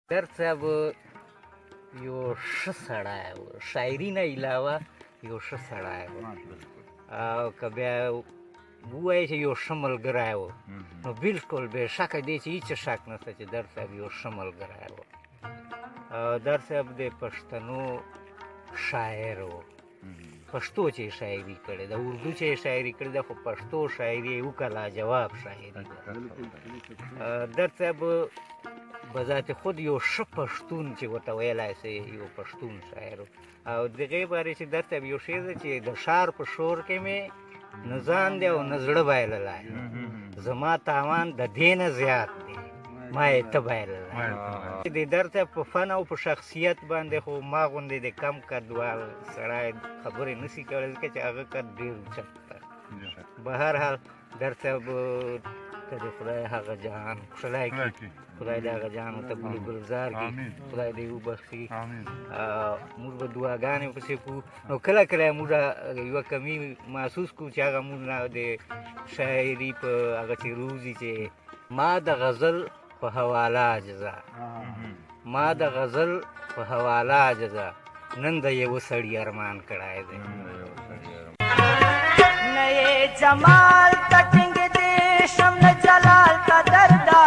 در صاحب یو ښه سړی و، شاعري نه علاوه یو ښه سړی و، او که بیا ووایې چې یو ښه ملګری و، نو بلکل بې شکه دی چې هېڅ شک نشته چې در صاحب یو ښه ملګری و. در صاحب د پښتنو شاعر و، پښتو چې یې شاعري کړې ده، اردو چې یې شاعري کړې ده، خو پښتو شاعري یې وکړه لاجواب شاعري ده. در صاحب بذات خود یو ښه پښتون چې ورته ویلی سي یو پښتون شاعر و. او د هغې بارې چې در صاحب یو شعر ده چې د ښار په شور کې مې نه ځان دی او نه زړه بایللی، زما تاوان د دې نه زیات دی ما یې ته بایللی. د در صاحب په فن او په شخصیت باندې خو ما غوندې د کم قدوال سړی خبرې نشي کولی، ځکه چې هغه قد ډېر اوچت ده. به هر حال در صاحب ته د خدای هغه جهان خوشحالی کړي، خدای د هغه جهان ورته ګل ګلزار کړي، خدای دې وبخښي. موږ به دعاګانې پسې کوو، نو کله کله موږ یوه کمي محسوس کوو چې هغه موږ نه د شاعري په هغه چې روزي چې ما د غزل په حواله عجزه، ما د غزل په حواله عجزه، نن د یوه سړي ارمان کړی دی. نه یې جمال ته ټینګ دې شم نه جلال ته دردا